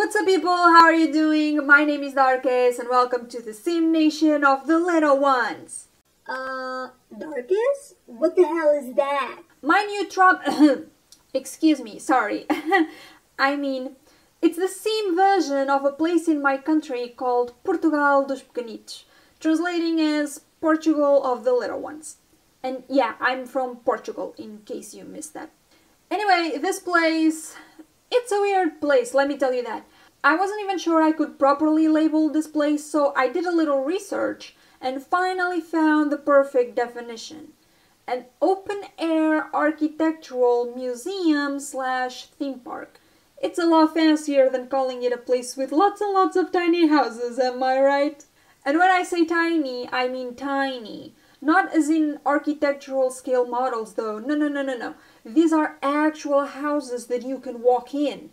What's up people, how are you doing? My name is Darkess and welcome to the SimNation of the little ones. Darkess? What the hell is that? My new excuse me, sorry. I mean, it's the Sim version of a place in my country called Portugal dos Pequenitos, translating as Portugal of the little ones. And yeah, I'm from Portugal, in case you missed that. Anyway, this place, it's a weird place, let me tell you that. I wasn't even sure I could properly label this place, so I did a little research and finally found the perfect definition. An open-air architectural museum/theme park. It's a lot fancier than calling it a place with lots and lots of tiny houses, am I right? And when I say tiny, I mean tiny. Not as in architectural scale models though, no. These are actual houses that you can walk in.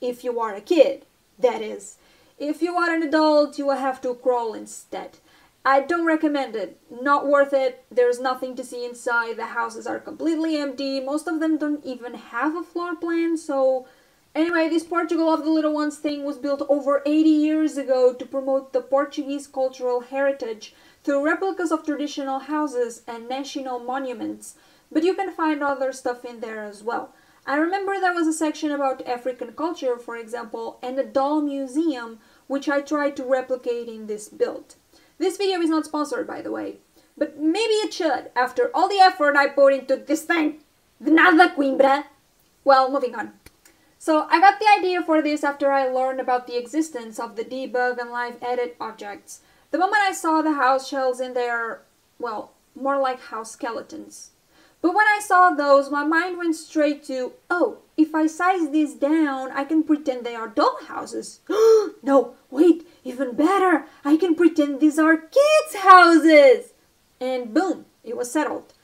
If you are a kid, that is. If you are an adult, you will have to crawl instead. I don't recommend it. Not worth it. There's nothing to see inside. The houses are completely empty. Most of them don't even have a floor plan, so... Anyway, this Portugal of the Little Ones thing was built over 80 years ago to promote the Portuguese cultural heritage through replicas of traditional houses and national monuments, but you can find other stuff in there as well. I remember there was a section about African culture, for example, and a doll museum, which I tried to replicate in this build. This video is not sponsored, by the way, but maybe it should, after all the effort I put into this thing. De nada, Coimbra. Well, moving on. So, I got the idea for this after I learned about the existence of the debug and live edit objects. The moment I saw the house shells in there, well, more like house skeletons. But when I saw those, my mind went straight to, oh, if I size these down, I can pretend they are doll houses. No, wait, even better, I can pretend these are kids' houses. And boom, it was settled.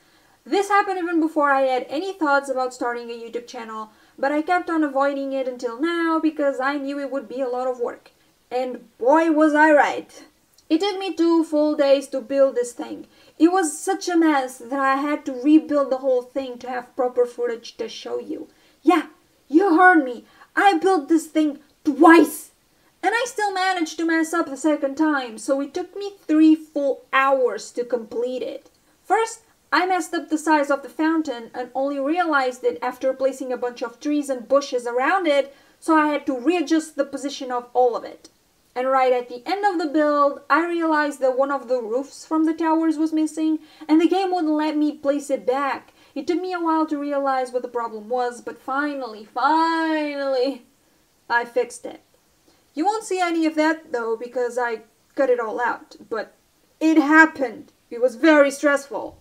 This happened even before I had any thoughts about starting a YouTube channel, but I kept on avoiding it until now because I knew it would be a lot of work. And boy was I right. It took me 2 full days to build this thing. It was such a mess that I had to rebuild the whole thing to have proper footage to show you. Yeah, you heard me. I built this thing twice. And I still managed to mess up the second time, so it took me 3 full hours to complete it. First, I messed up the size of the fountain and only realized it after placing a bunch of trees and bushes around it, so I had to readjust the position of all of it. And right at the end of the build, I realized that one of the roofs from the towers was missing, and the game wouldn't let me place it back. It took me a while to realize what the problem was, but finally, I fixed it. You won't see any of that though, because I cut it all out, but it happened. It was very stressful.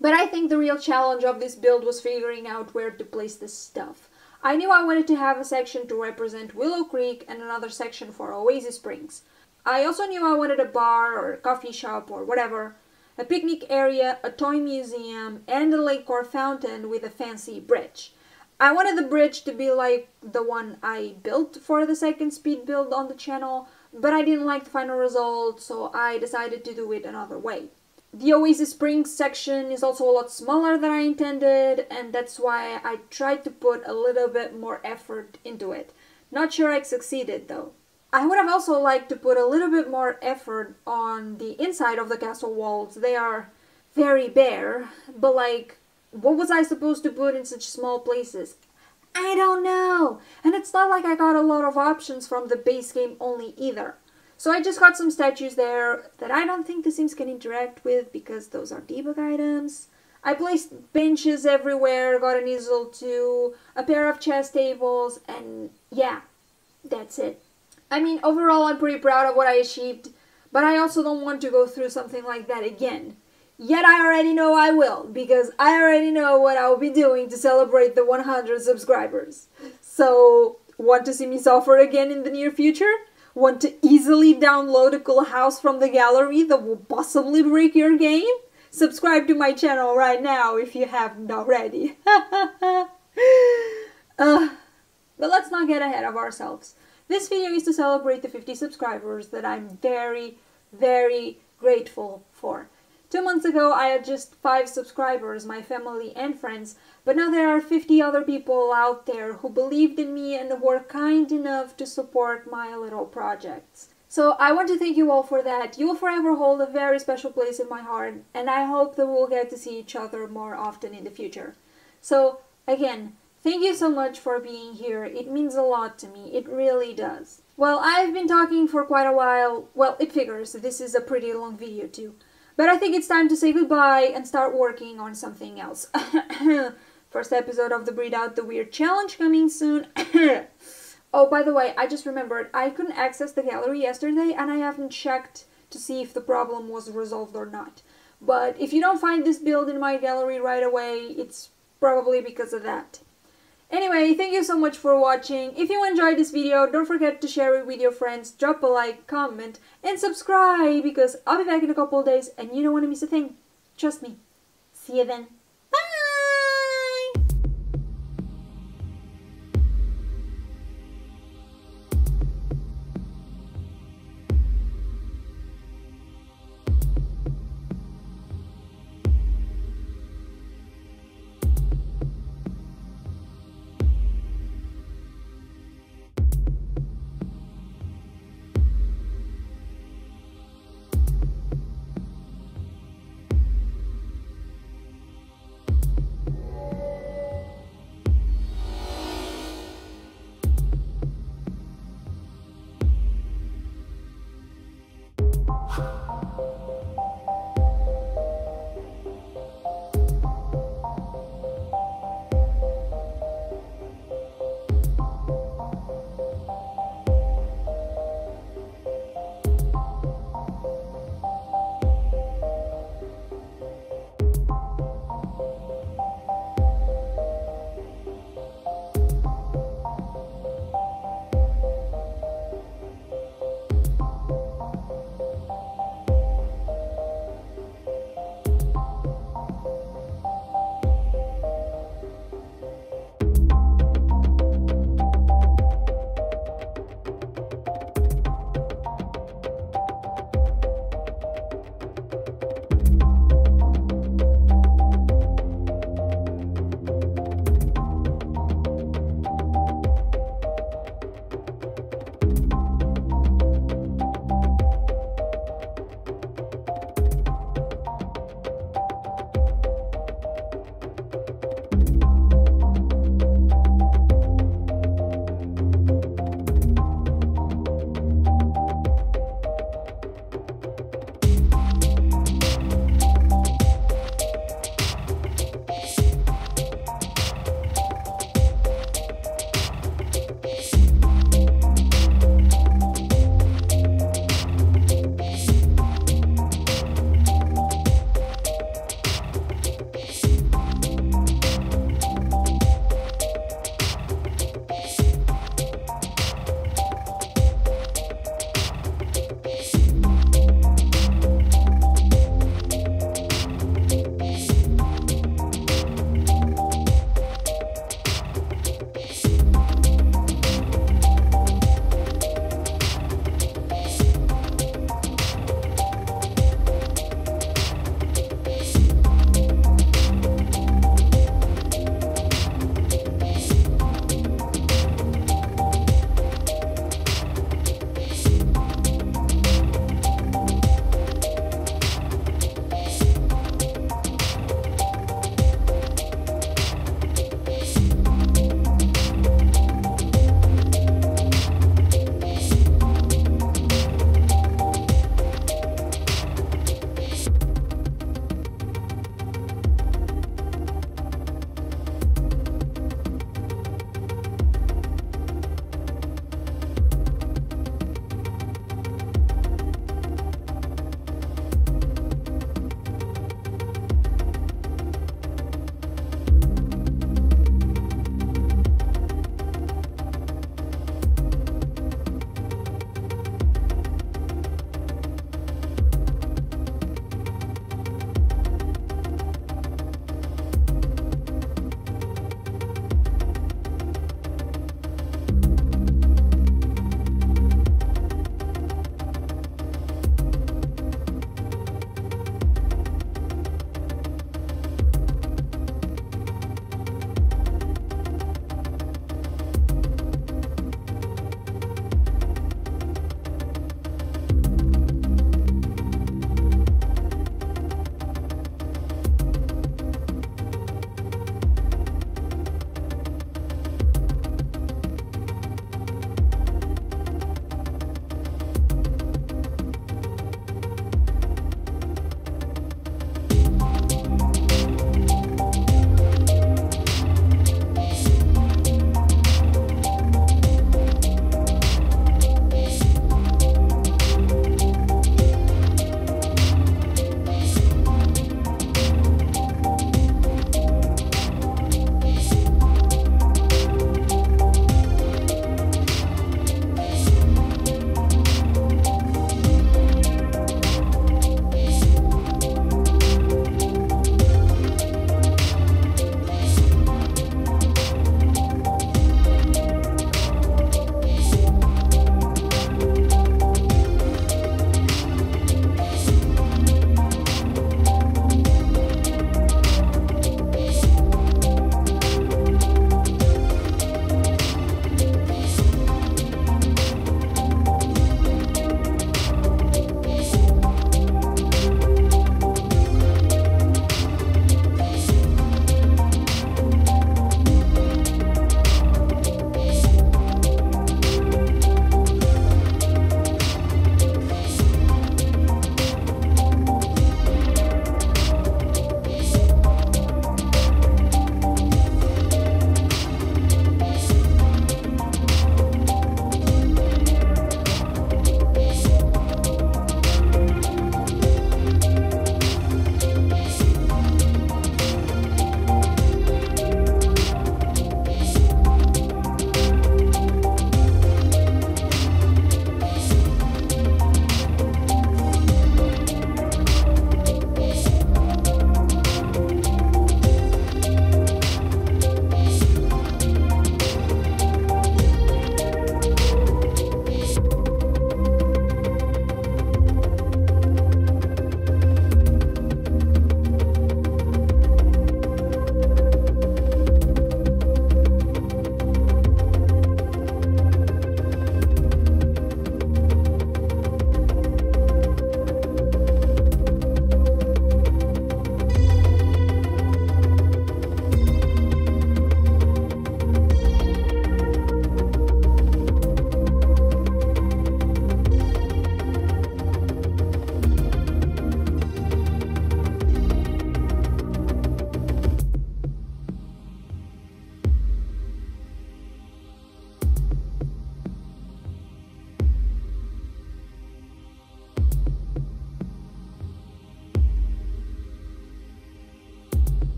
But I think the real challenge of this build was figuring out where to place this stuff. I knew I wanted to have a section to represent Willow Creek and another section for Oasis Springs. I also knew I wanted a bar or a coffee shop or whatever, a picnic area, a toy museum, and a lake or fountain with a fancy bridge. I wanted the bridge to be like the one I built for the second speed build on the channel, but I didn't like the final result, so I decided to do it another way. The Oasis Springs section is also a lot smaller than I intended, and that's why I tried to put a little bit more effort into it. Not sure I succeeded though. I would have also liked to put a little bit more effort on the inside of the castle walls. They are very bare, but like, what was I supposed to put in such small places? I don't know! And it's not like I got a lot of options from the base game only either. So I just got some statues there that I don't think the Sims can interact with because those are debug items. I placed benches everywhere, got an easel too, a pair of chess tables, and yeah, that's it. I mean, overall I'm pretty proud of what I achieved, but I also don't want to go through something like that again. Yet I already know I will, because I already know what I will be doing to celebrate the 100 subscribers. So, want to see me suffer again in the near future? Want to easily download a cool house from the gallery that will possibly break your game? Subscribe to my channel right now if you haven't already. But let's not get ahead of ourselves. This video is to celebrate the 50 subscribers that I'm very, very grateful for. 2 months ago I had just 5 subscribers, my family and friends, but now there are 50 other people out there who believed in me and were kind enough to support my little projects. So I want to thank you all for that. You will forever hold a very special place in my heart, and I hope that we'll get to see each other more often in the future. So again, thank you so much for being here. It means a lot to me. It really does. Well, I've been talking for quite a while. Well, it figures. This is a pretty long video too. But I think it's time to say goodbye and start working on something else. First episode of the Breathe Out the Weird challenge coming soon. Oh, by the way, I just remembered, I couldn't access the gallery yesterday and I haven't checked to see if the problem was resolved or not. But if you don't find this build in my gallery right away, it's probably because of that. Anyway, thank you so much for watching. If you enjoyed this video, don't forget to share it with your friends, drop a like, comment, and subscribe, because I'll be back in a couple of days and you don't want to miss a thing. Trust me. See you then.